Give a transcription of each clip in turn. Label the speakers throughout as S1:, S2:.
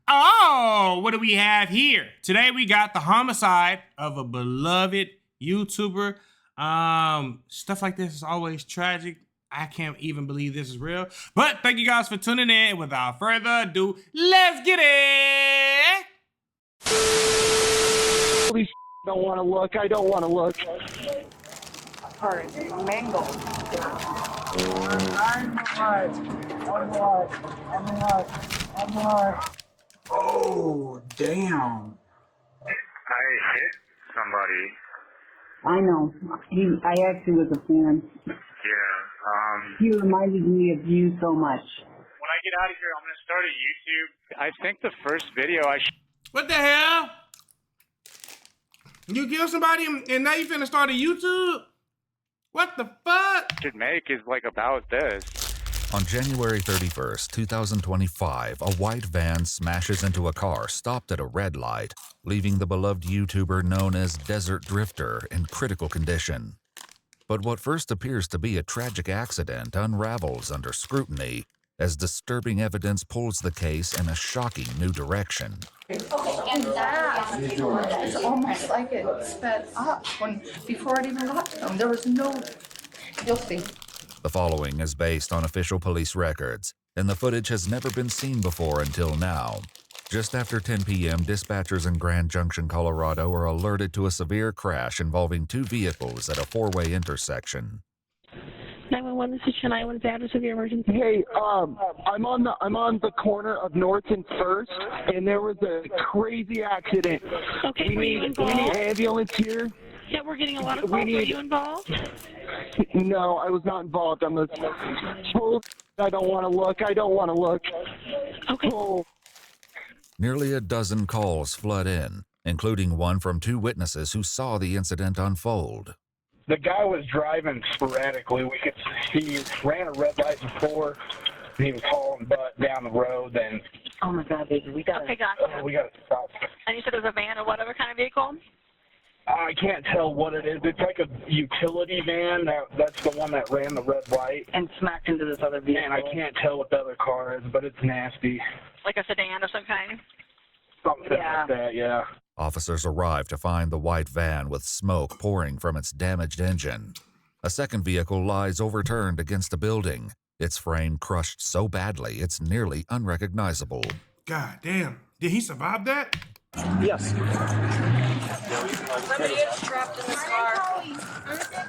S1: Oh, what do we have here? Today we got the homicide of a beloved YouTuber. Stuff like this is always tragic. I can't even believe this is real. But thank you guys for tuning in. Without further ado, let's get it.
S2: Holy don't want to look. I don't want to look.
S3: Alright, mango. I'm alive. Oh, damn.
S4: I hit somebody.
S5: I know. I actually was a fan.
S4: Yeah,
S5: He reminded me of you so much.
S4: when I get out of here, I'm going to start a YouTube. I think the first video
S1: What the hell? You kill somebody and now you finna start a YouTube? What the fuck?
S4: should make is like about this.
S6: On January 31st, 2025, a white van smashes into a car stopped at a red light, leaving the beloved YouTuber known as Desert Drifter in critical condition. But what first appears to be a tragic accident unravels under scrutiny as disturbing evidence pulls the case in a shocking new direction.
S3: And that is almost like it sped up before it even got to him. There was no... You'll see.
S6: The following is based on official police records, and the footage has never been seen before until now. Just after 10 p.m., dispatchers in Grand Junction, Colorado are alerted to a severe crash involving two vehicles at a four-way intersection.
S7: 911, this is Shania. What is the address of your emergency?
S2: Hey, I'm on the corner of North and First, and there was a crazy accident.
S7: Okay,
S2: We
S7: were you
S2: need
S7: involved?
S2: ambulance here.
S7: Yeah, we're getting a lot of calls. Were you involved?
S2: No, I was not involved. I'm a told I don't want to look. I don't want to look.
S7: Okay.
S2: Oh.
S6: Nearly a dozen calls flood in, including one from two witnesses who saw the incident unfold.
S8: The guy was driving sporadically. We could see he ran a red light before. He was hauling butt down the road. And
S5: Oh my God, baby, we got
S7: Okay, gotcha.
S8: we got to stop.
S7: And you said it was a van or whatever kind of vehicle?
S8: I can't tell what it is. It's like a utility van. That's the one that ran the red light.
S5: and smacked into this other vehicle.
S8: And I can't tell what the other car is, but it's nasty.
S7: Like a sedan of some kind?
S8: Something like that, yeah.
S6: Officers arrive to find the white van with smoke pouring from its damaged engine. A second vehicle lies overturned against a building, its frame crushed so badly it's nearly unrecognizable.
S1: God damn. Did he survive that?
S2: Yes.
S3: Somebody is trapped in this car.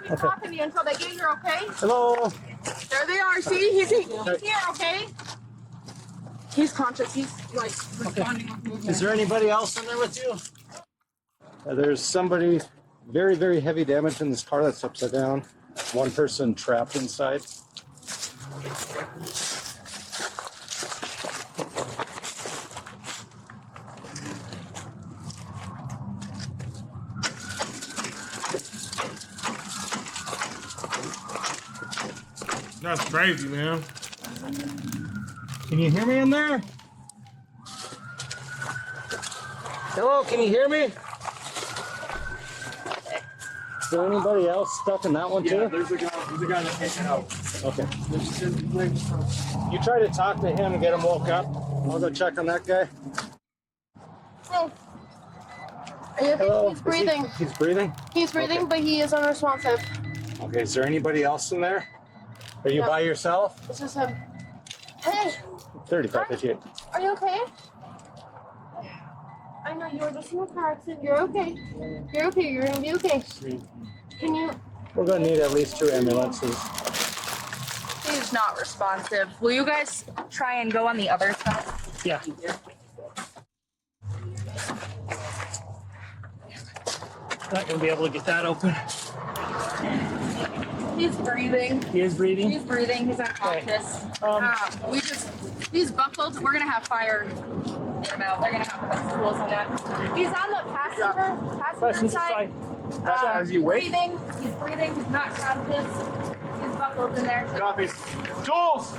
S9: He's talking to you until they get here, okay?
S2: Hello.
S9: There they are. See, he's here, okay? He's conscious. He's like responding with movement.
S10: Is there anybody else in there with you? There's somebody very, very heavy damage in this car that's upside down. One person trapped inside.
S1: That's crazy, man.
S10: Can you hear me in there? Hello, can you hear me? Is there anybody else stuck in that one too?
S8: Yeah, there's a guy that can't get out.
S10: Okay. You try to talk to him and get him woke up. I'll go check on that guy.
S9: Oh. Are you okay?
S10: Hello.
S9: He's breathing.
S10: He's breathing?
S9: He's breathing,
S10: Okay.
S9: but he is unresponsive.
S10: Okay, is there anybody else in there? Are you
S9: No.
S10: by yourself?
S9: It's just him. Hey,
S10: 35, 58.
S9: are you okay? I know you were just in a car accident. You're okay. You're okay. You're gonna be okay. Can you?
S10: We're gonna need at least 2 ambulances.
S3: He's not responsive. Will you guys try and go on the other side?
S10: Yeah.
S2: Not gonna be able to get that open.
S3: He's breathing.
S10: He is breathing?
S3: He's breathing. He's unconscious. He's buckled. We're gonna have fire in him out. They're gonna have to put tools on that. He's on the passenger side.
S8: Is he awake?
S3: Breathing. He's breathing. He's not conscious. He's buckled in there.
S8: Copy. Jules!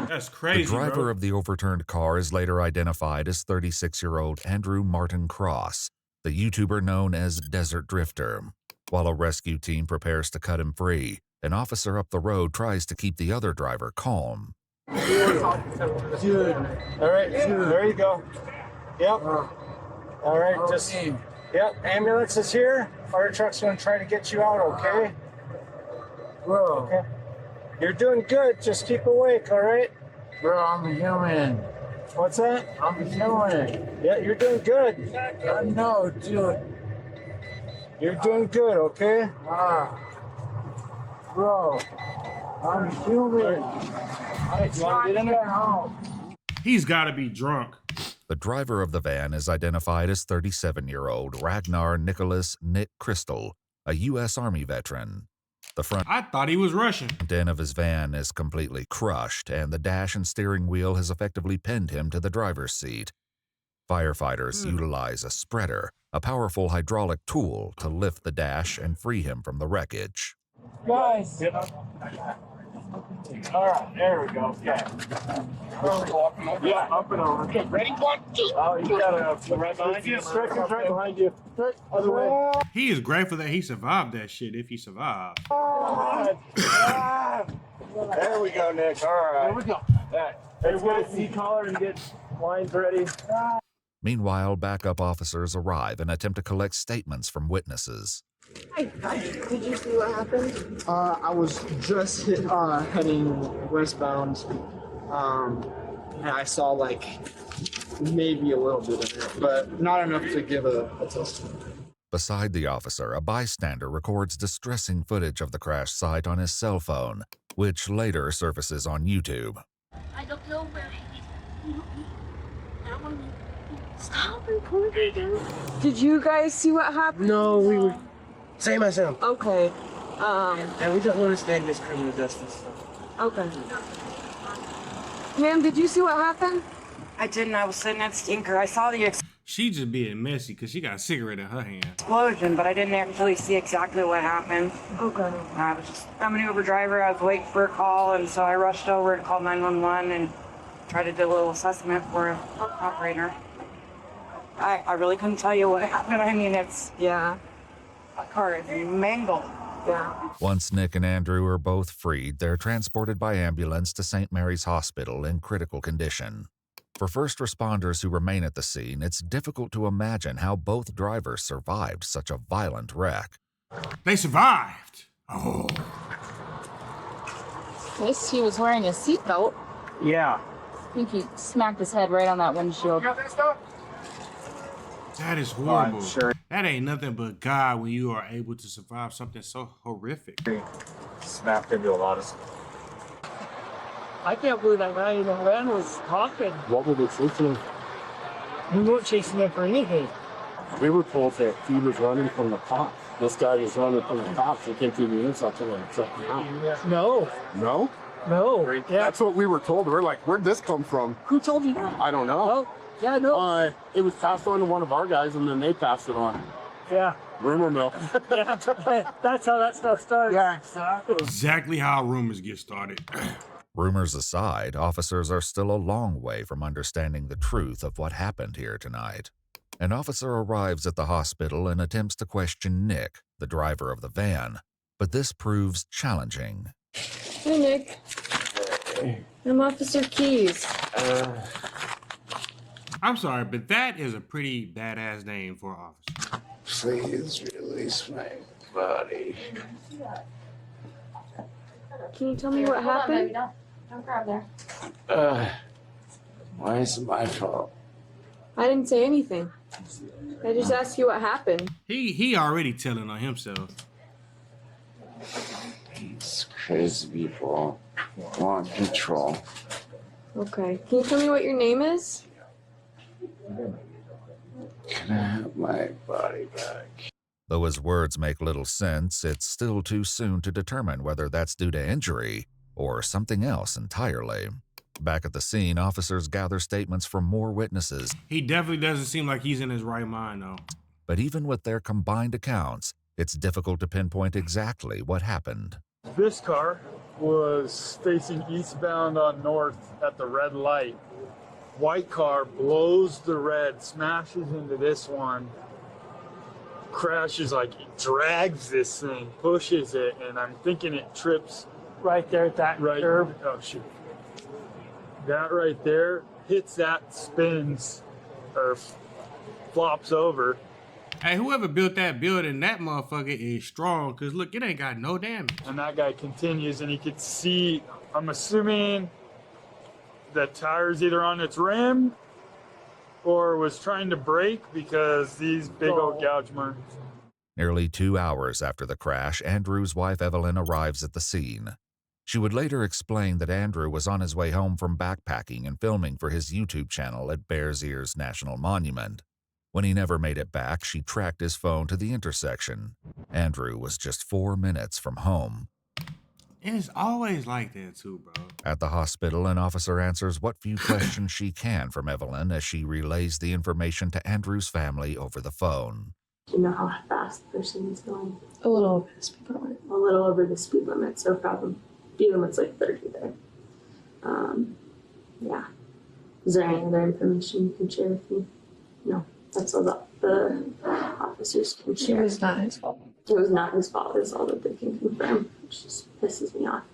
S1: That's crazy,
S6: The driver
S1: bro.
S6: of the overturned car is later identified as 36-year-old Andrew Martin Cross, the YouTuber known as Desert Drifter. While a rescue team prepares to cut him free, an officer up the road tries to keep the other driver calm.
S10: Dude. All right, there you go. Yep. All right, just... Yep, ambulance is here. Fire truck's going to try to get you out, okay?
S11: Bro.
S10: Okay. You're doing good. Just keep awake, all right?
S11: Bro, I'm a human.
S10: What's that?
S11: I'm a human.
S10: Yeah, you're doing good.
S11: I know, dude.
S10: You're doing good, okay?
S11: Bro, I'm human.
S10: I'm trying to get home.
S1: He's got to be drunk.
S6: The driver of the van is identified as 37-year-old Ragnar Nicholas Nick Crystal, a U.S. Army veteran. The front
S1: I thought he was Russian.
S6: end of his van is completely crushed, and the dash and steering wheel has effectively pinned him to the driver's seat. Firefighters utilize a spreader, a powerful hydraulic tool, to lift the dash and free him from the wreckage.
S11: Guys. All right, there we go. Okay. Yeah, up and over. Okay, ready? 1, 2. Oh, you got a right behind you. Stretcher's right behind you. Other way.
S1: He is grateful that he survived that shit, if he survived.
S11: There we go, Nick. All right. Here we go. Let's get a C-collar and get lines ready.
S6: Meanwhile, backup officers arrive and attempt to collect statements from witnesses.
S9: Hi. Did you see what happened?
S12: I was just heading westbound, and I saw like maybe a little bit of it, but not enough to give a testimony.
S6: Beside the officer, a bystander records distressing footage of the crash site on his cell phone, which later surfaces on YouTube.
S7: I don't know where he is. Stop recording.
S9: Did you guys see what happened?
S11: No, we were... Same as him.
S9: Okay.
S11: And we don't understand this criminal justice.
S9: Okay. Ma'am, did you see what happened?
S13: I didn't. I was sitting at Stinker. I saw the
S1: She just being messy because she got a cigarette in her hand.
S13: explosion, but I didn't actually see exactly what happened.
S9: Okay.
S13: I'm an Uber driver. I was waiting for a call, and so I rushed over and called 911 and tried to do a little assessment for an operator. I really couldn't tell you what happened. I mean, it's...
S9: Yeah.
S13: A car is mangled.
S9: Yeah.
S6: Once Nick and Andrew are both freed, they're transported by ambulance to St. Mary's Hospital in critical condition. For first responders who remain at the scene, it's difficult to imagine how both drivers survived such a violent wreck.
S1: They survived. Oh.
S3: At least he was wearing a seatbelt.
S11: Yeah.
S3: I think he smacked his head right on that windshield.
S1: That is horrible.
S11: I'm sure.
S1: That ain't nothing but God when you are able to survive something so horrific.
S11: Snapped into a lot of stuff. I can't believe that guy in the van was talking. What were they chasing him? We weren't chasing him for anything. We were told that he was running from the cops. This guy was running from the cops. He came through the intersection and took him out. No.
S14: No?
S11: No. Yeah.
S14: That's what we were told. We're like, where'd this come from?
S11: Who told you that?
S14: I don't know.
S11: Oh, yeah, no.
S14: It was passed on to one of our guys, and then they passed it on.
S11: Yeah.
S14: Rumor mill.
S11: Yeah. That's how that stuff started. Yeah, exactly.
S1: Exactly how rumors get started.
S6: Rumors aside, officers are still a long way from understanding the truth of what happened here tonight. An officer arrives at the hospital and attempts to question Nick, the driver of the van, but this proves challenging.
S9: Hey, Nick. I'm Officer Keys.
S1: I'm sorry, but that is a pretty badass name for an officer.
S14: Please release my body.
S9: Can you tell me what happened?
S3: Don't grab there.
S14: Why is it my fault?
S9: I didn't say anything. I just asked you what happened.
S1: He already telling on himself.
S14: These crazy people want control.
S9: Okay. Can you tell me what your name is?
S14: Can I have my body back?
S6: Though his words make little sense, it's still too soon to determine whether that's due to injury or something else entirely. Back at the scene, officers gather statements from more witnesses.
S1: He definitely doesn't seem like he's in his right mind, though.
S6: But even with their combined accounts, it's difficult to pinpoint exactly what happened.
S11: This car was facing eastbound on north at the red light. White car blows the red, smashes into this one, crashes, like it drags this thing, pushes it, and I'm thinking it trips right there at that curb. Oh shoot. That right there hits that, spins, or flops over.
S1: Hey, whoever built that building, that motherfucker is strong. Cause look, it ain't got no damage.
S11: And that guy continues, and he could see, I'm assuming the tire's either on its rim or was trying to brake because these big old gouge marks.
S6: Nearly 2 hours after the crash, Andrew's wife Evelyn arrives at the scene. She would later explain that Andrew was on his way home from backpacking and filming for his YouTube channel at Bears Ears National Monument. When he never made it back, she tracked his phone to the intersection. Andrew was just 4 minutes from home.
S1: It's always like that too, bro.
S6: At the hospital, an officer answers what few questions she can from Evelyn as she relays the information to Andrew's family over the phone.
S7: Do you know how fast the person is going?
S3: A little over the speed limit.
S7: A little over the speed limit, so probably speed limit's like 30 there. Yeah. Is there any other information you can share with me? No. That's all the officers can share.
S3: It was not his fault.
S7: It was not his fault, is all that they can confirm, which just pisses me off.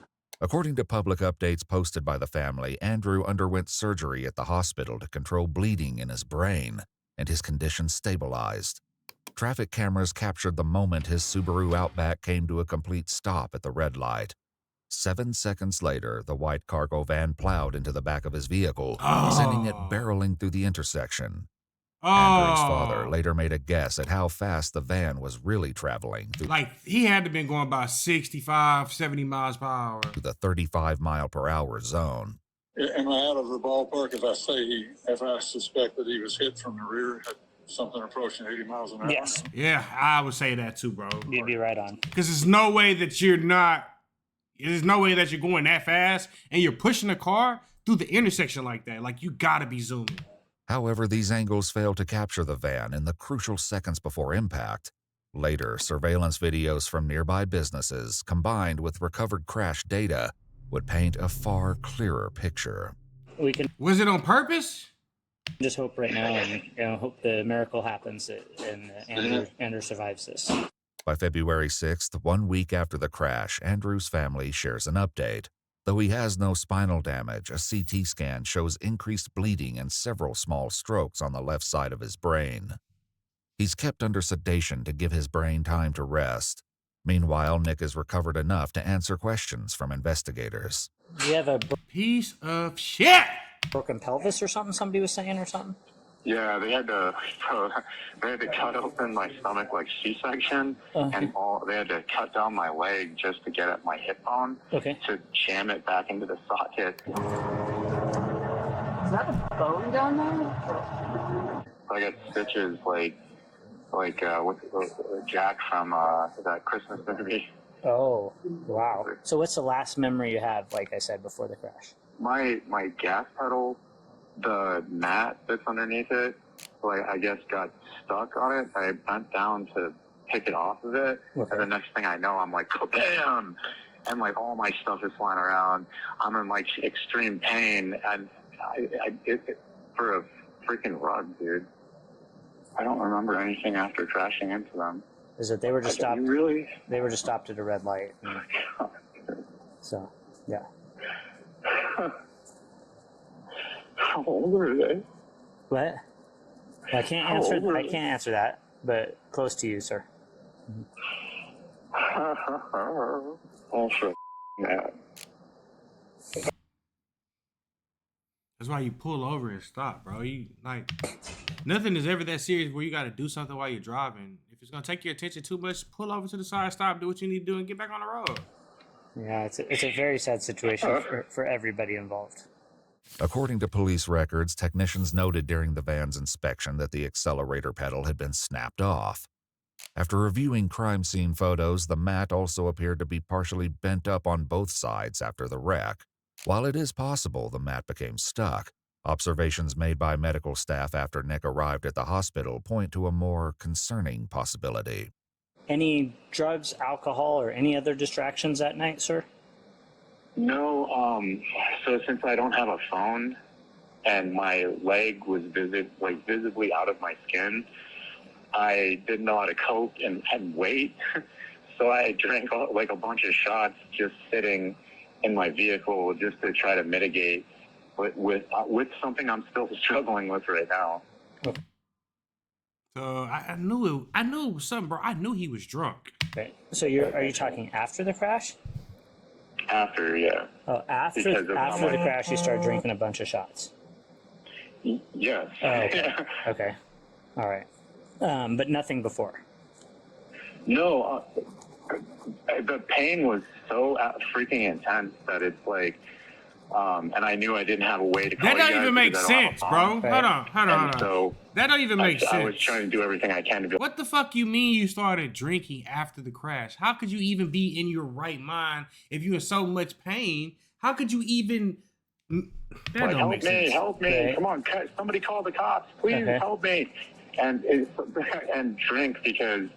S6: According to public updates posted by the family, Andrew underwent surgery at the hospital to control bleeding in his brain, and his condition stabilized. Traffic cameras captured the moment his Subaru Outback came to a complete stop at the red light. 7 seconds later, the white cargo van plowed into the back of his vehicle, sending it barreling through the intersection. Andrew's father later made a guess at how fast the van was really traveling.
S1: Like, he had to been going about 65, 70 miles per hour.
S6: To the 35-mile-per-hour zone.
S15: Am I out of the ballpark if I suspect that he was hit from the rear at something approaching 80 miles an hour?
S11: Yes.
S1: Yeah, I would say that too, bro.
S11: You'd be right on.
S1: Because there's no way that you're going that fast and you're pushing a car through the intersection like that. Like, you gotta be zooming.
S6: However, these angles failed to capture the van in the crucial seconds before impact. Later, surveillance videos from nearby businesses, combined with recovered crash data, would paint a far clearer picture.
S1: Was it on purpose?
S16: Just hope right now, and hope the miracle happens and Andrew survives this.
S6: By February 6th, 1 week after the crash, Andrew's family shares an update. Though he has no spinal damage, a CT scan shows increased bleeding and several small strokes on the left side of his brain. He's kept under sedation to give his brain time to rest. Meanwhile, Nick is recovered enough to answer questions from investigators.
S16: Do you have a
S1: piece of shit?
S16: Broken pelvis or something? Somebody was saying or something.
S17: Yeah, they had to cut open my stomach like C-section, and they had to cut down my leg just to get at my hip bone to jam it back into the socket.
S3: Is that a bone down there?
S17: I got stitches like with Jack from that Christmas movie.
S16: Oh, wow. So what's the last memory you have, like I said, before the crash?
S17: My gas pedal, the mat that's underneath it, I guess got stuck on it. I bent down to pick it off of it, and the next thing I know, I'm like, bam! And all my stuff is flying around. I'm in extreme pain, and for a freaking rug, dude. I don't remember anything after crashing into them.
S16: Is that they were just stopped?
S17: Really?
S16: They were just stopped at a red light. So, yeah.
S17: How old are they?
S16: What? I can't answer that, but close to you, sir.
S17: Oh, shit. Yeah.
S1: That's why you pull over and stop, bro. Nothing is ever that serious where you got to do something while you're driving. If it's gonna take your attention too much, pull over to the side, stop, do what you need to do, and get back on the road.
S16: Yeah, it's a very sad situation for everybody involved.
S6: According to police records, technicians noted during the van's inspection that the accelerator pedal had been snapped off. After reviewing crime scene photos, the mat also appeared to be partially bent up on both sides after the wreck. While it is possible the mat became stuck, observations made by medical staff after Nick arrived at the hospital point to a more concerning possibility.
S16: Any drugs, alcohol, or any other distractions that night, sir?
S17: No, so since I don't have a phone and my leg was visibly out of my skin, I didn't know how to cope and wait. So I drank a bunch of shots just sitting in my vehicle just to try to mitigate with something I'm still struggling with right now.
S1: So I knew it was something, bro. I knew he was drunk.
S16: Okay. So are you talking after the crash?
S17: After, yeah.
S16: Oh, after the crash, you started drinking a bunch of shots.
S17: Yes.
S16: Oh, okay. Okay. All right. But nothing before.
S17: No, the pain was so freaking intense that it's like, and I knew I didn't have a way to call
S1: That don't even make sense, bro. Hold on.
S17: So
S1: that don't even make sense.
S17: I was trying to do everything I can to be.
S1: What the fuck you mean you started drinking after the crash? How could you even be in your right mind if you were in so much pain? How could you even? That
S17: Like,
S1: don't make sense.
S17: Help me!
S1: Okay.
S17: Come on, somebody call the cops, please help me! And drink because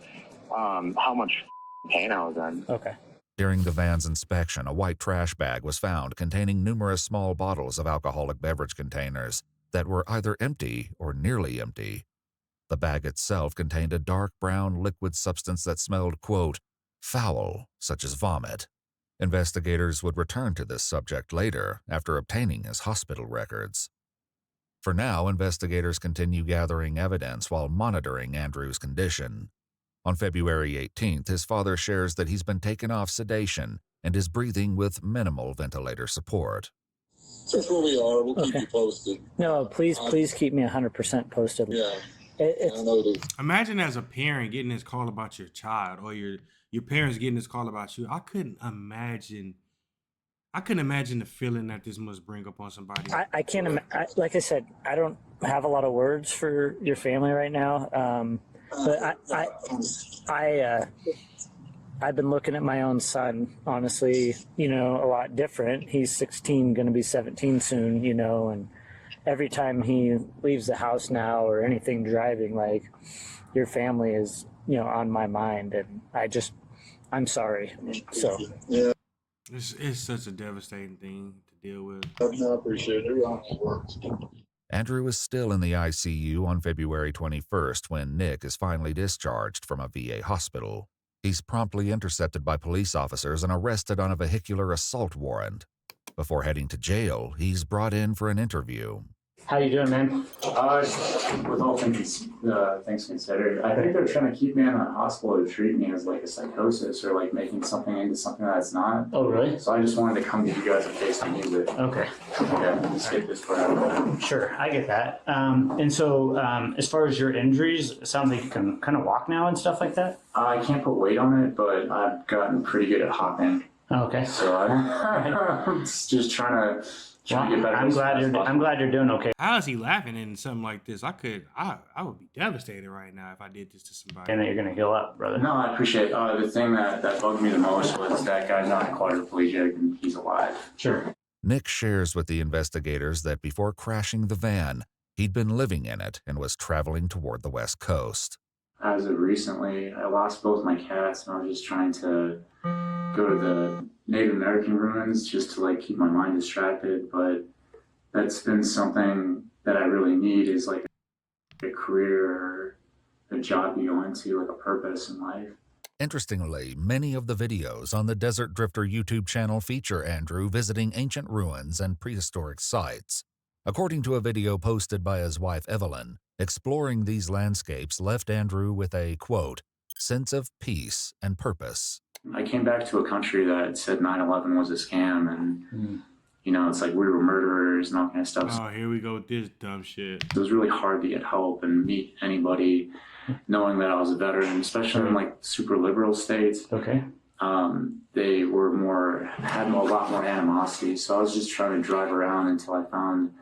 S17: how much pain I was in.
S16: Okay.
S6: During the van's inspection, a white trash bag was found containing numerous small bottles of alcoholic beverage containers that were either empty or nearly empty. The bag itself contained a dark brown liquid substance that smelled, quote, foul, such as vomit. Investigators would return to this subject later after obtaining his hospital records. For now, investigators continue gathering evidence while monitoring Andrew's condition. On February 18th, his father shares that he's been taken off sedation and is breathing with minimal ventilator support.
S15: That's where we are. We'll keep you posted.
S16: No, please keep me 100% posted.
S15: Yeah.
S1: Imagine as a parent getting this call about your child, or your parents getting this call about you. I couldn't imagine the feeling that this must bring up on somebody.
S16: I can't like I said, I don't have a lot of words for your family right now. But I've been looking at my own son, honestly, a lot different. He's 16, going to be 17 soon, and every time he leaves the house now or anything driving, like, your family is, on my mind, and I'm sorry. So
S15: yeah,
S1: it's such a devastating thing to deal with.
S15: I appreciate it.
S6: Andrew is still in the ICU on February 21st when Nick is finally discharged from a VA hospital. He's promptly intercepted by police officers and arrested on a vehicular assault warrant. Before heading to jail, he's brought in for an interview.
S16: How you doing, man?
S18: With all things considered, I think they're trying to keep me in a hospital to treat me as like a psychosis or like making something into something that's not.
S16: Oh, really?
S18: So I just wanted to come give you guys a taste of music.
S16: Okay.
S18: Yeah, let's get this part.
S16: Sure, I get that. And so as far as your injuries, it sounds like you can kind of walk now and stuff like that?
S18: I can't put weight on it, but I've gotten pretty good at hopping.
S16: Okay.
S18: So I'm just trying to get better.
S16: I'm glad you're doing okay.
S1: How is he laughing in something like this? I would be devastated right now if I did this to somebody.
S16: And that you're gonna heal up, brother.
S18: No, I appreciate it. The thing that bugged me the most was that guy's not quadriplegic and he's alive.
S16: Sure.
S6: Nick shares with the investigators that before crashing the van, he'd been living in it and was traveling toward the West Coast.
S18: As of recently, I lost both my cats and I was just trying to go to the Native American ruins just to like keep my mind distracted, but that's been something that I really need is like a career or a job you go into, like a purpose in life.
S6: Interestingly, many of the videos on the Desert Drifter YouTube channel feature Andrew visiting ancient ruins and prehistoric sites. According to a video posted by his wife Evelyn, exploring these landscapes left Andrew with a, quote, sense of peace and purpose.
S18: I came back to a country that said 9/11 was a scam and, it's like we were murderers and all kind of stuff.
S1: Oh, here we go with this dumb shit.
S18: It was really hard to get help and meet anybody knowing that I was a veteran, especially in like super liberal states.
S16: Okay.
S18: They had a lot more animosity. So I was just trying to drive around until I found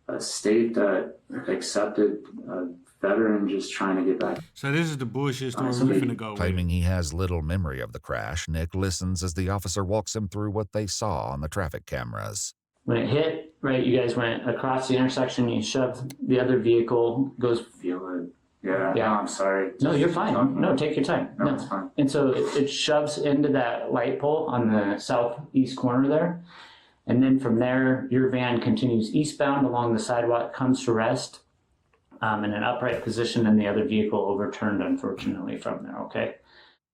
S18: a state that accepted a veteran just trying to get back.
S1: So this is the bullshit story we're finna go with.
S6: Claiming he has little memory of the crash, Nick listens as the officer walks him through what they saw on the traffic cameras.
S16: When it hit, right, you guys went across the intersection, you shoved the other vehicle, goes...
S18: Feel it. Yeah, no, I'm sorry.
S16: No, you're fine. No, take your time.
S18: No, it's fine.
S16: And so it shoves into that light pole on the southeast corner there. And then from there, your van continues eastbound along the sidewalk, comes to rest in an upright position, and the other vehicle overturned, unfortunately, from there, okay?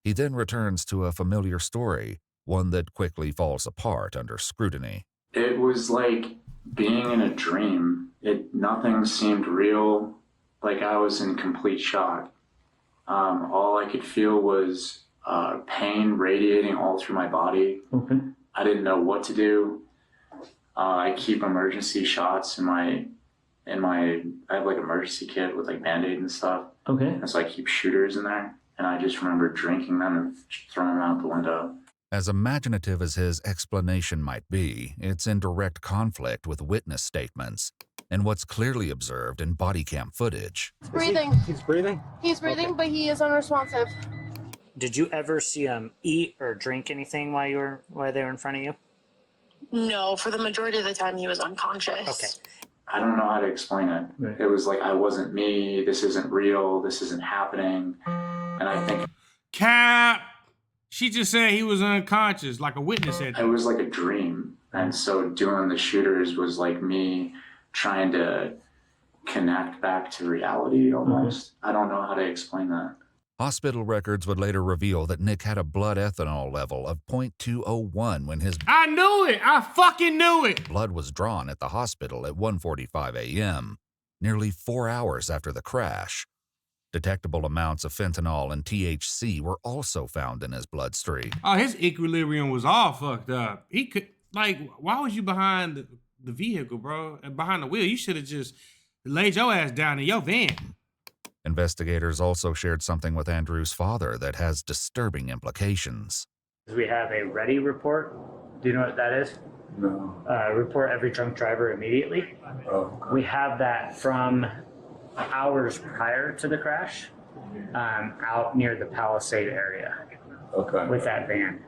S6: He then returns to a familiar story, one that quickly falls apart under scrutiny.
S18: It was like being in a dream. Nothing seemed real. Like I was in complete shock. All I could feel was pain radiating all through my body.
S16: Okay.
S18: I didn't know what to do. I keep emergency shots in my. I have like emergency kit with like Band-Aid and stuff.
S16: Okay.
S18: And so I keep shooters in there, and I just remember drinking them and throwing them out the window.
S6: As imaginative as his explanation might be, it's in direct conflict with witness statements and what's clearly observed in body cam footage.
S9: He's breathing.
S10: He's breathing?
S9: He's breathing, but he is unresponsive.
S16: Did you ever see him eat or drink anything while they were in front of you?
S9: No, for the majority of the time he was unconscious.
S16: Okay.
S18: I don't know how to explain it. Right. It was like, I wasn't me. This isn't real. This isn't happening. And I think...
S1: Cap! She just said he was unconscious, like a witness said.
S18: It was like a dream. And so doing the shooters was like me trying to connect back to reality almost. I don't know how to explain that.
S6: Hospital records would later reveal that Nick had a blood ethanol level of 0.201 when his
S1: I knew it! I fucking knew it!
S6: blood was drawn at the hospital at 1:45 a.m., nearly 4 hours after the crash. Detectable amounts of fentanyl and THC were also found in his bloodstream.
S1: Oh, his equilibrium was all fucked up. He could, like, why was you behind the vehicle, bro? And behind the wheel? You should have just laid your ass down in your van.
S6: Investigators also shared something with Andrew's father that has disturbing implications.
S16: We have a ready report. Do you know what that is?
S14: No.
S16: Report every drunk driver immediately.
S14: Oh.
S16: We have that from hours prior to the crash, out near the Palisade area.
S14: Okay.
S16: With that van.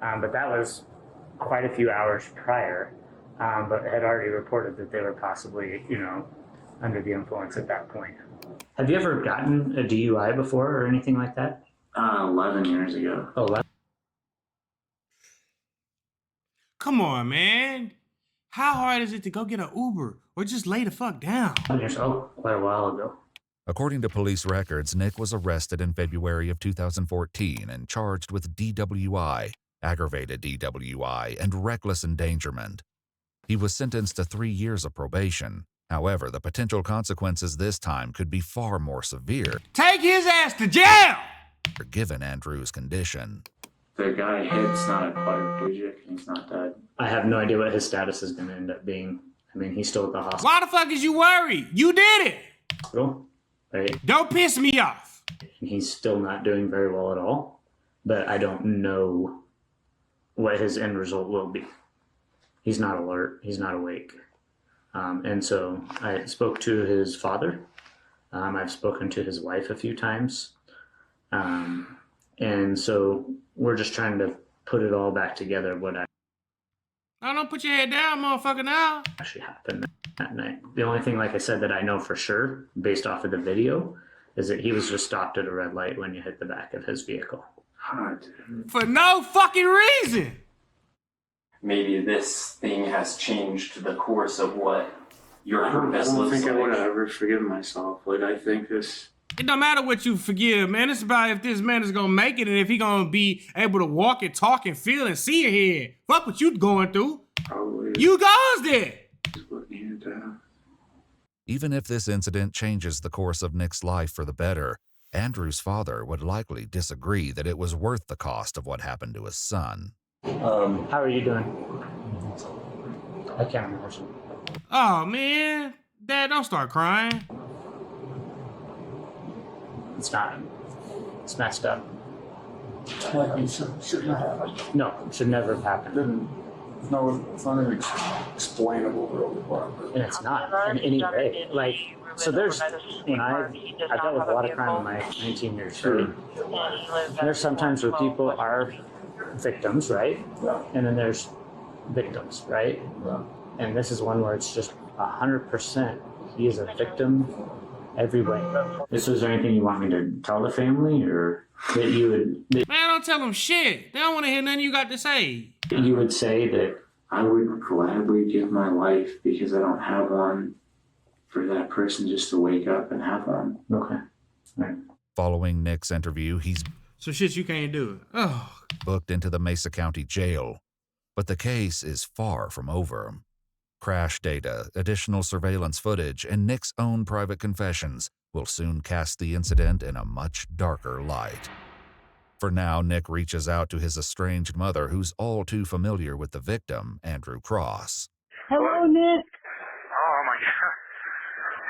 S16: But that was quite a few hours prior, but had already reported that they were possibly, under the influence at that point. Have you ever gotten a DUI before or anything like that?
S18: 11 years ago.
S16: Oh, 11?
S1: Come on, man. How hard is it to go get an Uber or just lay the fuck down?
S16: Oh, quite a while ago.
S6: According to police records, Nick was arrested in February of 2014 and charged with DWI, aggravated DWI, and reckless endangerment. He was sentenced to 3 years of probation. However, the potential consequences this time could be far more severe.
S1: Take his ass to jail!
S6: Given Andrew's condition.
S18: The guy hit's not a quadriplegic. He's not dead.
S16: I have no idea what his status is going to end up being. I mean, he's still at the hospital.
S1: Why the fuck is you worried? You did it!
S16: Right?
S1: Don't piss me off!
S16: He's still not doing very well at all, but I don't know what his end result will be. He's not alert. He's not awake. And so I spoke to his father. I've spoken to his wife a few times. And so we're just trying to put it all back together, what
S1: don't put your head down, motherfucker, now.
S16: actually happened that night. The only thing, like I said, that I know for sure, based off of the video, is that he was just stopped at a red light when you hit the back of his vehicle.
S1: For no fucking reason!
S19: Maybe this thing has changed the course of what your purpose looks like.
S18: I don't think I would have ever forgiven myself. Like, I think this...
S1: It don't matter what you forgive, man. It's about if this man is gonna make it and if he gonna be able to walk and talk and feel and see ahead. Fuck what you going through.
S18: Probably.
S1: You goes there.
S6: Even if this incident changes the course of Nick's life for the better, Andrew's father would likely disagree that it was worth the cost of what happened to his son.
S16: How are you doing? I can't imagine.
S1: Oh, man. Dad, don't start crying.
S16: It's not. It's messed up.
S14: Like it shouldn't have happened.
S16: No, it should never have happened.
S14: No, it's not even explainable, really.
S16: And it's not in any way. Like, so there's, when I've dealt with a lot of crime in my 19 years straight. There's sometimes where people are victims, right?
S14: Yeah.
S16: And then there's victims, right?
S14: Yeah.
S16: And this is one where it's just 100% he is a victim every way. So is there anything you want me to tell the family, or that you would...
S1: Man, don't tell them shit. They don't want to hear nothing you got to say.
S16: You would say that...
S18: I would gladly give my life because I don't have one, for that person just to wake up and have one.
S16: Okay. Right.
S6: Following Nick's interview, he's
S1: So shit you can't do. Oh.
S6: booked into the Mesa County Jail. But the case is far from over. Crash data, additional surveillance footage, and Nick's own private confessions will soon cast the incident in a much darker light. For now, Nick reaches out to his estranged mother, who's all too familiar with the victim, Andrew Cross.
S5: Hello, Nick.
S4: Oh my God.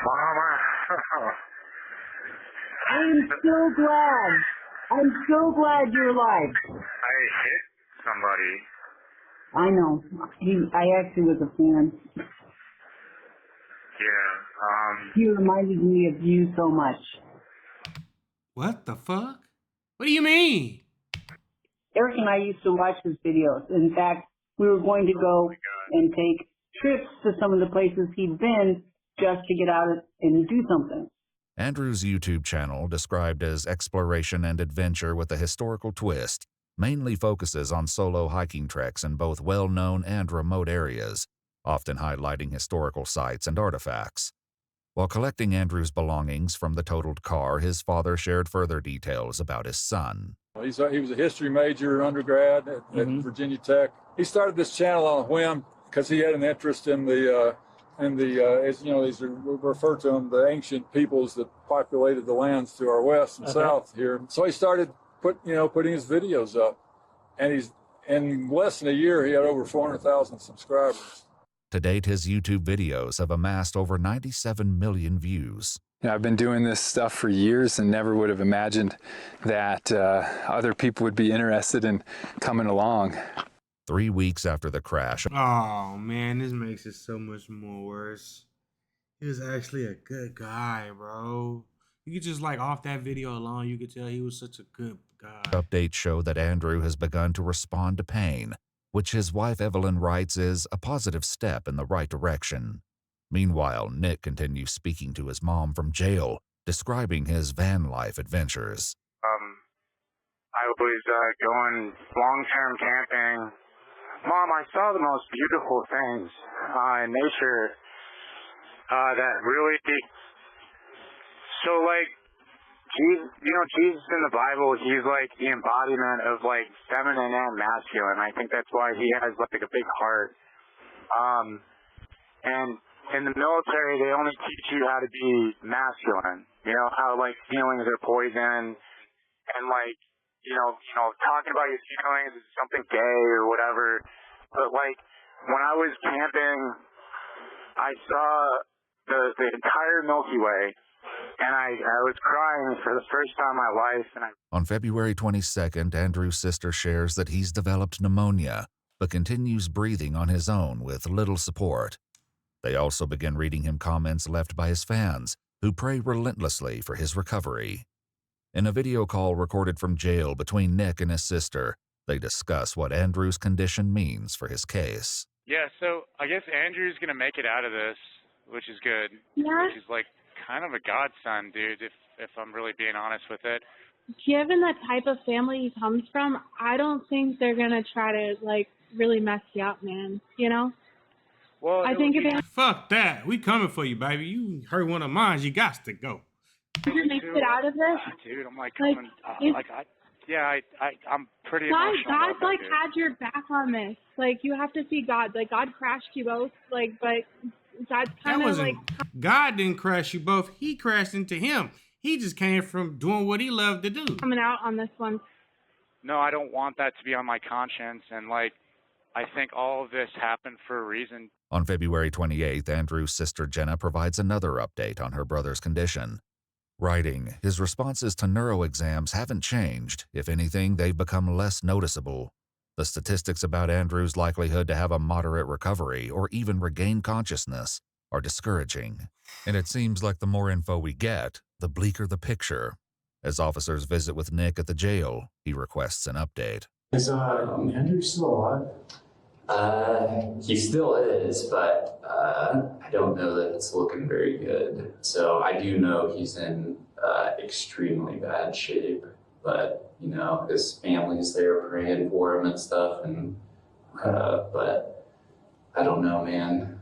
S4: Mama.
S5: I'm so glad. I'm so glad you're alive.
S4: I hit somebody.
S5: I know. I actually was a fan.
S4: Yeah,
S5: He reminded me of you so much.
S1: What the fuck? What do you mean?
S5: Eric and I used to watch his videos. In fact, we were going to go and take trips to some of the places he'd been just to get out and do something.
S6: Andrew's YouTube channel, described as exploration and adventure with a historical twist, mainly focuses on solo hiking treks in both well-known and remote areas, often highlighting historical sites and artifacts. While collecting Andrew's belongings from the totaled car, his father shared further details about his son.
S14: He was a history major undergrad at Virginia Tech. He started this channel on a whim because he had an interest in the as you know, these are referred to them, the ancient peoples that populated the lands to our west and south here. So he started putting his videos up, and in less than a year he had over 400,000 subscribers.
S6: To date, his YouTube videos have amassed over 97 million views.
S20: I've been doing this stuff for years and never would have imagined that other people would be interested in coming along.
S6: 3 weeks after the crash.
S1: Oh man, this makes it so much more worse. He was actually a good guy, bro. You could just off that video alone, you could tell he was such a good guy.
S6: Updates show that Andrew has begun to respond to pain, which his wife Evelyn writes is a positive step in the right direction. Meanwhile, Nick continues speaking to his mom from jail, describing his van life adventures.
S4: I was going long-term camping. Mom, I saw the most beautiful things in nature that really... So, Jesus in the Bible, he's the embodiment of feminine and masculine. I think that's why he has a big heart. And in the military, they only teach you how to be masculine. You know, how feelings are poison, and talking about your feelings is something gay or whatever. But when I was camping, I saw the entire Milky Way. And I was crying for the first time in my life.
S6: On February 22nd, Andrew's sister shares that he's developed pneumonia, but continues breathing on his own with little support. They also begin reading him comments left by his fans, who pray relentlessly for his recovery. In a video call recorded from jail between Nick and his sister, they discuss what Andrew's condition means for his case.
S4: Yeah, so I guess Andrew's going to make it out of this, which is good.
S7: Yeah.
S4: Which is kind of a godsend, dude, if I'm really being honest with it.
S7: Given the type of family he comes from, I don't think they're gonna try to really mess you up, man. You know?
S4: Well,
S7: I think if
S1: Fuck that. We coming for you, baby. You hurt one of mine, you got to go.
S7: Andrew makes it out of this,
S4: dude, I'm coming. I'm pretty emotional.
S7: God's
S4: about that, dude.
S7: had your back on this. You have to see God. God crashed you both. But God's kind of
S1: God didn't crash you both. He crashed into him. He just came from doing what he loved to do.
S7: coming out on this one.
S4: No, I don't want that to be on my conscience. And I think all of this happened for a reason.
S6: On February 28th, Andrew's sister Jenna provides another update on her brother's condition. Writing, his responses to neuro exams haven't changed. If anything, they've become less noticeable. The statistics about Andrew's likelihood to have a moderate recovery or even regain consciousness are discouraging. And it seems like the more info we get, the bleaker the picture. As officers visit with Nick at the jail, he requests an update.
S11: Is Andrew still alive?
S19: He still is, but I don't know that it's looking very good. So I do know he's in extremely bad shape, but his family's there praying for him and stuff, and but I don't know, man.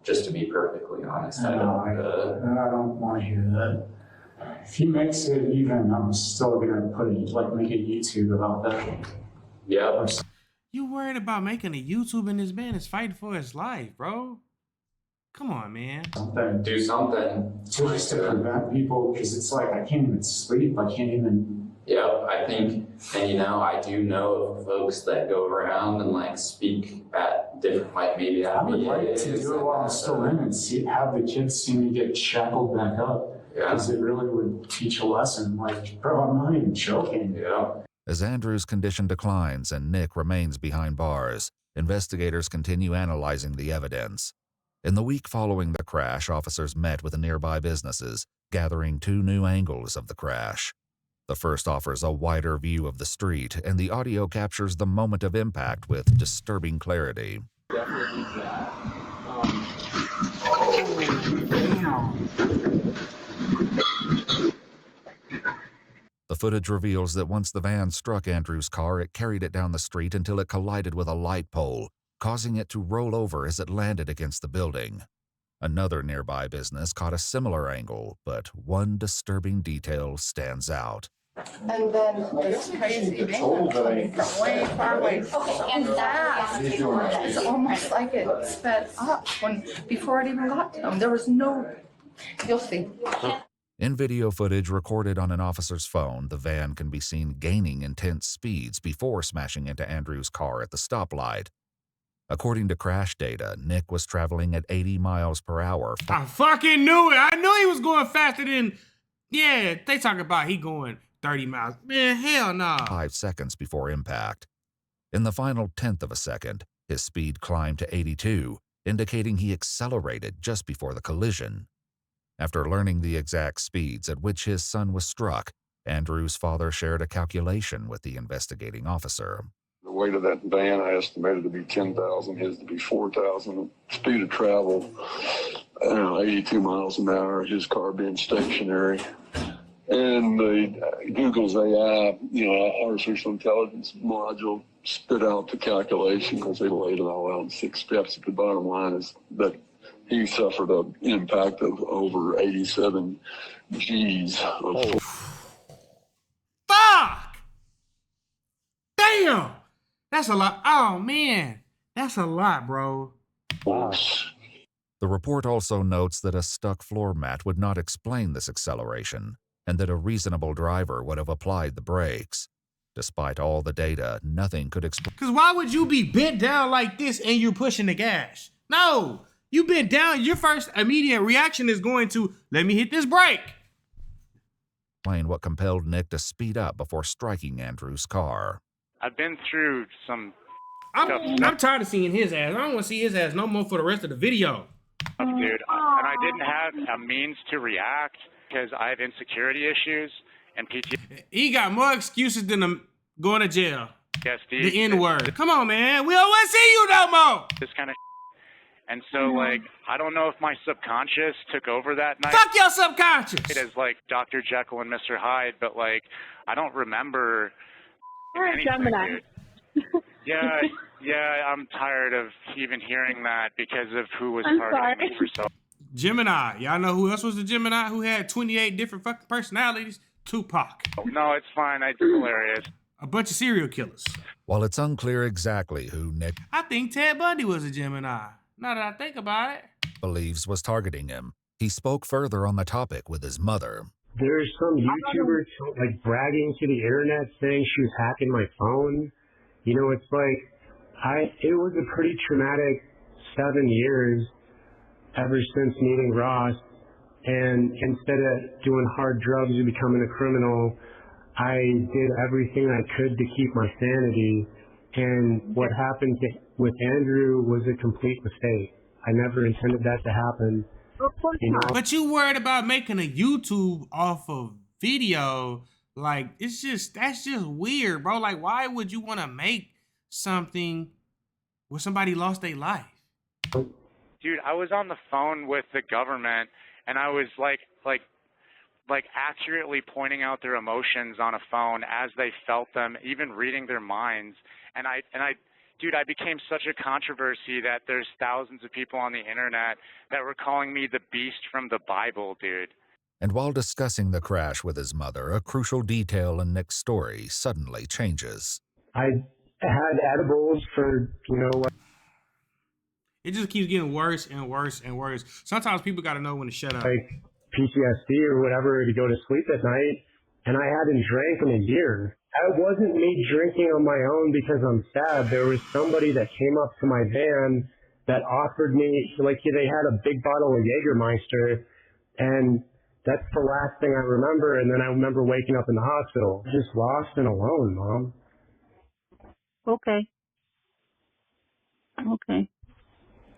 S19: Just to be perfectly honest, I
S11: don't want to hear that. If he makes it even, I'm still gonna make a YouTube about that.
S19: Yeah.
S1: You worried about making a YouTube and this man is fighting for his life, bro. Come on, man.
S19: Do something.
S18: Just to prevent people, because it's like I can't even sleep. I can't even.
S19: Yeah, I think, and you know, I do know of folks that go around and like speak at different, like maybe at
S18: I would
S19: media
S18: like to do it while I'm still in and have the kids see me get shackled back up.
S19: Yeah.
S18: Because it really would teach a lesson. Like, bro, I'm not even joking.
S19: Yeah.
S6: As Andrew's condition declines and Nick remains behind bars, investigators continue analyzing the evidence. In the week following the crash, officers met with the nearby businesses, gathering 2 new angles of the crash. The first offers a wider view of the street, and the audio captures the moment of impact with disturbing clarity.
S18: Definitely that.
S6: The footage reveals that once the van struck Andrew's car, it carried it down the street until it collided with a light pole, causing it to roll over as it landed against the building. Another nearby business caught a similar angle, but one disturbing detail stands out.
S3: And then it's crazy. They were coming from way far away so fast. It's almost like it sped up before it even got to them. There was no. You'll see.
S6: In video footage recorded on an officer's phone, the van can be seen gaining intense speeds before smashing into Andrew's car at the stoplight. According to crash data, Nick was traveling at 80 miles per hour.
S1: I fucking knew it. I knew he was going faster than... Yeah, they talk about he going 30 miles. Man, hell no.
S6: 5 seconds before impact. In the final tenth of a second, his speed climbed to 82, indicating he accelerated just before the collision. After learning the exact speeds at which his son was struck, Andrew's father shared a calculation with the investigating officer.
S15: The weight of that van I estimated to be 10,000, his to be 4,000. Speed of travel, 82 miles an hour, his car being stationary. And Google's AI, artificial intelligence module spit out the calculation because they laid it all out in 6 steps. But the bottom line is that he suffered an impact of over 87 G's.
S1: Fuck! Damn! That's a lot. Oh, man. That's a lot, bro.
S6: Wow. The report also notes that a stuck floor mat would not explain this acceleration, and that a reasonable driver would have applied the brakes. Despite all the data, nothing could explain.
S1: Because why would you be bent down like this and you're pushing the gas? No! You bent down, your first immediate reaction is going to, let me hit this brake.
S6: What compelled Nick to speed up before striking Andrew's car.
S4: I've been through some
S1: I'm tired of seeing his ass. I don't want to see his ass no more for the rest of the video.
S4: stuff, dude. And I didn't have a means to react because I have insecurity issues and PTSD.
S1: He got more excuses than going to jail.
S4: The
S1: N-word. Come on, man. We don't want to see you no more.
S4: This kind of and so, like, I don't know if my subconscious took over that night.
S1: Fuck your subconscious!
S4: It is like Dr. Jekyll and Mr. Hyde, but, like, I don't remember anything,
S7: Gemini.
S4: dude. Yeah, I'm tired of even hearing that because of who was
S7: I'm
S4: targeting me for so.
S1: Gemini. Y'all know who else was the Gemini who had 28 different fucking personalities? Tupac.
S4: No, it's fine. It's hilarious.
S1: A bunch of serial killers.
S6: While it's unclear exactly who Nick
S1: I think Ted Bundy was a Gemini. Now that I think about it.
S6: believes was targeting him, he spoke further on the topic with his mother.
S21: There's some YouTuber like bragging to the internet saying she was hacking my phone. You know, it's like it was a pretty traumatic 7 years ever since meeting Ross. And instead of doing hard drugs and becoming a criminal, I did everything I could to keep my sanity. And what happened with Andrew was a complete mistake. I never intended that to happen. You know?
S1: But you worried about making a YouTube off of video. Like, that's just weird, bro. Like, why would you want to make something where somebody lost their life?
S4: Dude, I was on the phone with the government and I was like accurately pointing out their emotions on a phone as they felt them, even reading their minds. And I became such a controversy that there's thousands of people on the internet that were calling me the beast from the Bible, dude.
S6: And while discussing the crash with his mother, a crucial detail in Nick's story suddenly changes.
S21: I had edibles for,
S1: It just keeps getting worse and worse and worse. Sometimes people got to know when to shut up.
S21: like PTSD or whatever to go to sleep at night, and I hadn't drank in a year. It wasn't me drinking on my own because I'm sad. There was somebody that came up to my van that offered me, like, they had a big bottle of Jägermeister, and that's the last thing I remember. And then I remember waking up in the hospital, just lost and alone, Mom.
S5: Okay. Okay.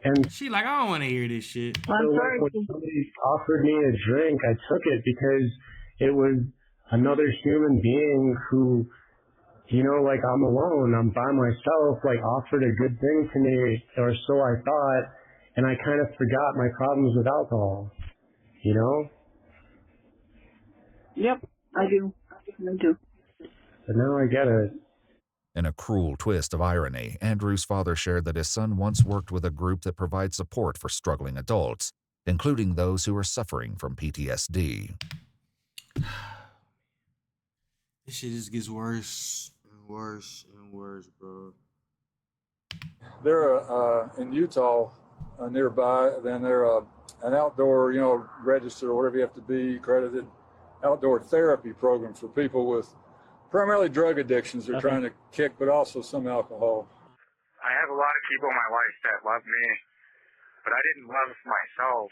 S21: And
S1: she like, I don't want to hear this shit.
S21: So like, when somebody offered me a drink, I took it because it was another human being who, like, I'm alone, I'm by myself, like, offered a good thing to me, or so I thought, and I kind of forgot my problems with alcohol,
S5: Yep, I do.
S21: But now I get it.
S6: In a cruel twist of irony, Andrew's father shared that his son once worked with a group that provides support for struggling adults, including those who are suffering from PTSD.
S1: This shit just gets worse and worse and worse, bro.
S14: They're in Utah nearby. Then they're an outdoor, register or whatever you have to be, accredited outdoor therapy program for people with primarily drug addictions they're trying to kick, but also some alcohol.
S4: I have a lot of people in my life that love me, but I didn't love myself,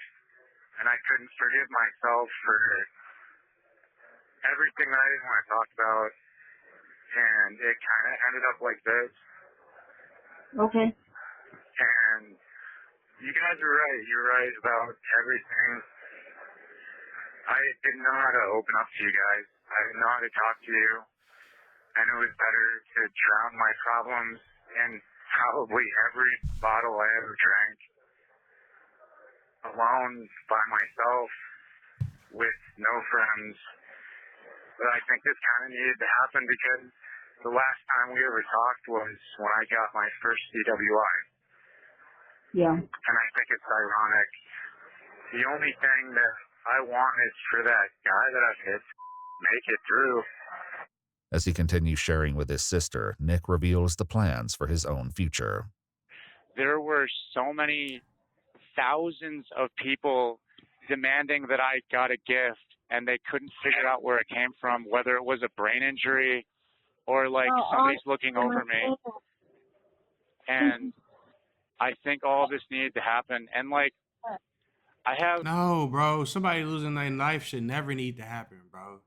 S4: and I couldn't forgive myself for everything that I didn't want to talk about, and it kind of ended up like this.
S5: Okay.
S4: And you guys are right. You're right about everything. I didn't know how to open up to you guys. I didn't know how to talk to you. And it was better to drown my problems in probably every bottle I ever drank alone by myself with no friends. But I think this kind of needed to happen because the last time we ever talked was when I got my first DWI.
S5: Yeah.
S4: And I think it's ironic. The only thing that I want is for that guy that I've hit to make it through.
S6: As he continues sharing with his sister, Nick reveals the plans for his own future.
S4: There were so many thousands of people demanding that I got a gift, and they couldn't figure out where it came from, whether it was a brain injury or like somebody's looking over me. And I think all of this needed to happen. And like, I have...
S1: No, bro. Somebody losing their life should never need to happen, bro.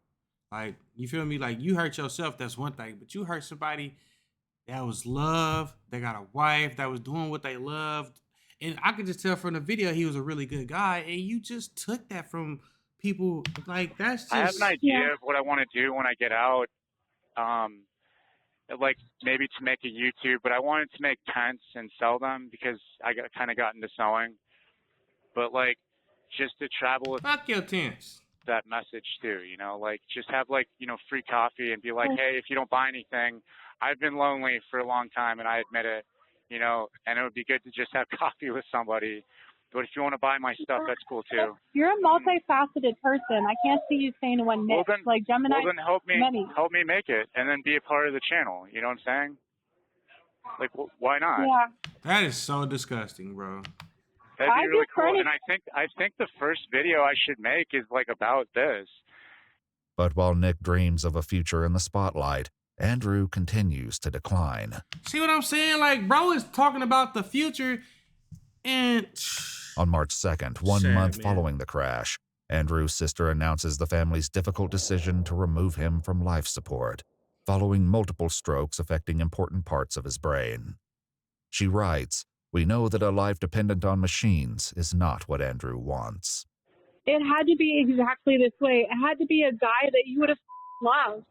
S1: Like, you feel me? Like, you hurt yourself, that's one thing. But you hurt somebody that was loved, they got a wife, that was doing what they loved. And I could just tell from the video he was a really good guy. And you just took that from people. Like, that's just...
S4: I have an idea of what I want to do when I get out. Like, maybe to make a YouTube. But I wanted to make tents and sell them because I kind of got into sewing. But, like, just to travel with...
S1: Fuck your tents.
S4: That message too, like just have like, free coffee and be like, hey, if you don't buy anything, I've been lonely for a long time and I admit it, and it would be good to just have coffee with somebody. But if you want to buy my stuff, that's cool too.
S7: You're a multifaceted person. I can't see you saying one niche. Like Gemini.
S4: Well, then help me make it and then be a part of the channel. You know what I'm saying? Like, why not?
S7: Yeah.
S1: That is so disgusting, bro.
S4: That'd be really cool. And I think the first video I should make is like about this.
S6: But while Nick dreams of a future in the spotlight, Andrew continues to decline.
S1: See what I'm saying? Like, bro is talking about the future, and...
S6: On March 2nd, one month following the crash, Andrew's sister announces the family's difficult decision to remove him from life support, following multiple strokes affecting important parts of his brain. She writes, "We know that a life dependent on machines is not what Andrew wants."
S7: It had to be exactly this way. It had to be a guy that you would have loved.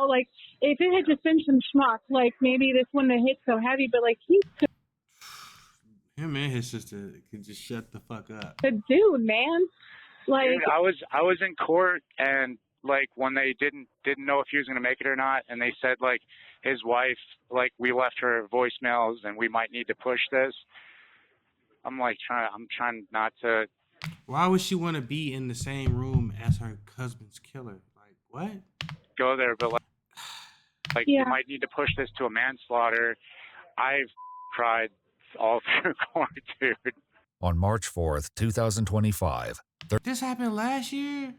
S7: Like, if it had just been some schmuck, like, maybe this wouldn't have hit so heavy, but, like, he's
S1: him and his sister could just shut the fuck up.
S7: a dude, man. Like,
S4: dude, I was in court, and, like, when they didn't know if he was going to make it or not, and they said, like, his wife, like, we left her voicemails, and we might need to push this. I'm trying not to...
S1: Why would she want to be in the same room as her husband's killer? Like, what?
S4: Go there, but like... Like, you might need to push this to a manslaughter. I've cried all through court, dude.
S6: On March 4th, 2025,
S1: This happened last year?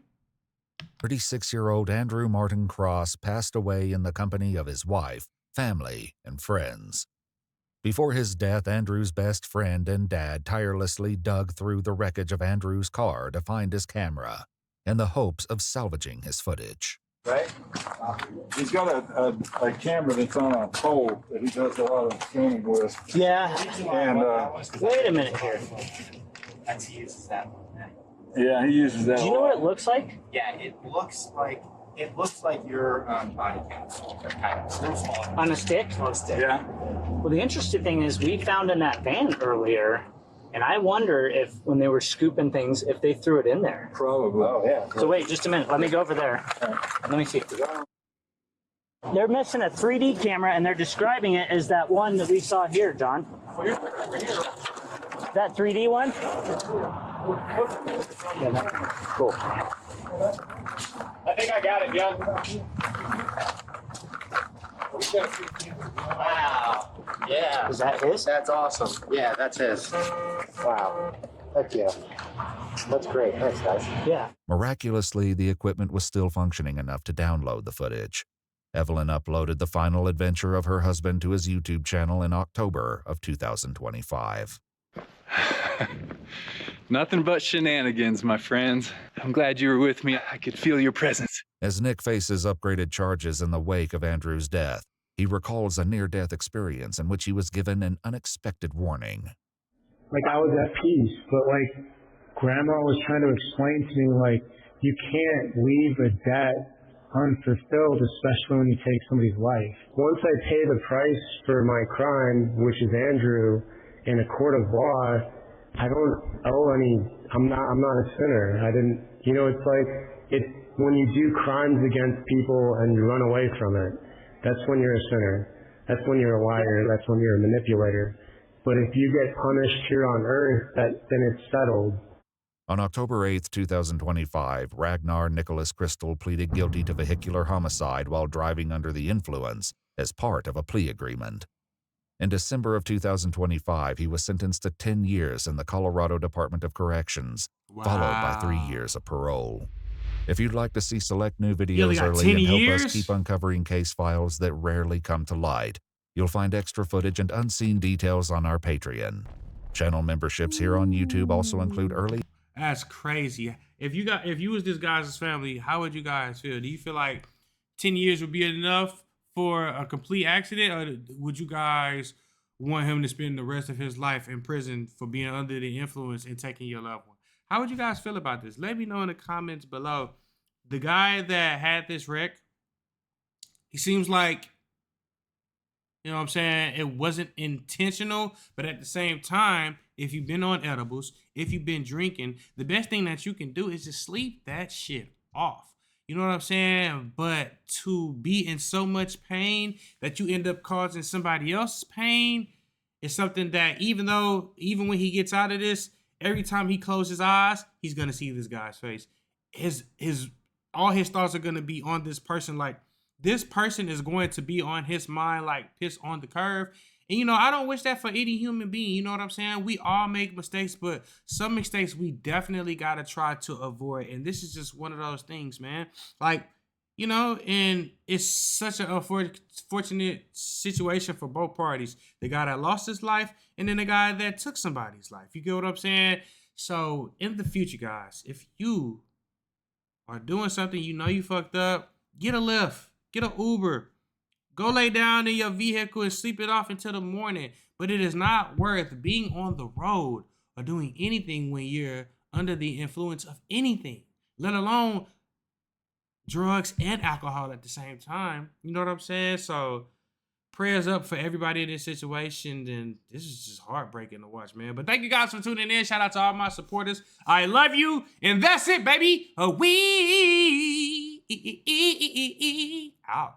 S6: 36-year-old Andrew Martin Cross passed away in the company of his wife, family, and friends. Before his death, Andrew's best friend and dad tirelessly dug through the wreckage of Andrew's car to find his camera, in the hopes of salvaging his footage.
S14: Right? He's got a camera that's on a pole that he does a lot of filming with.
S16: Yeah.
S14: And
S16: wait a minute here.
S11: He uses that one.
S14: Yeah, he uses that.
S16: Do you know what it looks like?
S11: Yeah, it looks like your body cam.
S16: On a stick?
S11: On a stick.
S14: Yeah.
S16: Well, the interesting thing is we found in that van earlier, and I wonder if when they were scooping things, if they threw it in there.
S14: Probably. Oh, yeah.
S16: So wait, just a minute. Let me go over there. Let me see. They're missing a 3D camera, and they're describing it as that one that we saw here, John. That 3D one? Yeah, cool.
S11: I think I got it, John. Wow. Yeah.
S16: Is that his?
S11: That's awesome. Yeah, that's his. Wow. Heck yeah. That's great. Thanks, guys.
S16: Yeah.
S6: Miraculously, the equipment was still functioning enough to download the footage. Evelyn uploaded the final adventure of her husband to his YouTube channel in October of 2025.
S20: Nothing but shenanigans, my friends. I'm glad you were with me. I could feel your presence.
S6: As Nick faces upgraded charges in the wake of Andrew's death, he recalls a near-death experience in which he was given an unexpected warning.
S21: Like, I was at peace, but, like, Grandma was trying to explain to me, like, you can't leave a debt unfulfilled, especially when you take somebody's life. Once I pay the price for my crime, which is Andrew, in a court of law, I don't owe any, I'm not a sinner. I didn't, it's like, when you do crimes against people and you run away from it, that's when you're a sinner. That's when you're a liar. That's when you're a manipulator. But if you get punished here on earth, then it's settled.
S6: On October 8, 2025, Ragnar Nicholas Crystal pleaded guilty to vehicular homicide while driving under the influence as part of a plea agreement. In December of 2025, he was sentenced to 10 years in the Colorado Department of Corrections, followed by 3 years of parole. If you'd like to see select new videos early and help us keep uncovering case files that rarely come to light, you'll find extra footage and unseen details on our Patreon. Channel memberships here on YouTube also include early...
S1: That's crazy. If you was this guy's family, how would you guys feel? Do you feel like 10 years would be enough for a complete accident, or would you guys want him to spend the rest of his life in prison for being under the influence and taking your loved one? How would you guys feel about this? Let me know in the comments below. The guy that had this wreck, he seems like, you know what I'm saying, it wasn't intentional, but at the same time, if you've been on edibles, if you've been drinking, the best thing that you can do is just sleep that shit off. You know what I'm saying? But to be in so much pain that you end up causing somebody else's pain is something that even when he gets out of this, every time he closes his eyes, he's going to see this guy's face. All his thoughts are going to be on this person. Like, this person is going to be on his mind like piss on the curve. And, I don't wish that for any human being. You know what I'm saying? We all make mistakes, but some mistakes we definitely got to try to avoid. And this is just one of those things, man. Like, and it's such an unfortunate situation for both parties. The guy that lost his life and then the guy that took somebody's life. You get what I'm saying? So in the future, guys, if you are doing something, you fucked up, get a Lyft, get an Uber. Go lay down in your vehicle and sleep it off until the morning. But it is not worth being on the road or doing anything when you're under the influence of anything, let alone drugs and alcohol at the same time. You know what I'm saying? So prayers up for everybody in this situation. And this is just heartbreaking to watch, man. But thank you guys for tuning in. Shout out to all my supporters. I love you. And that's it, baby. We out.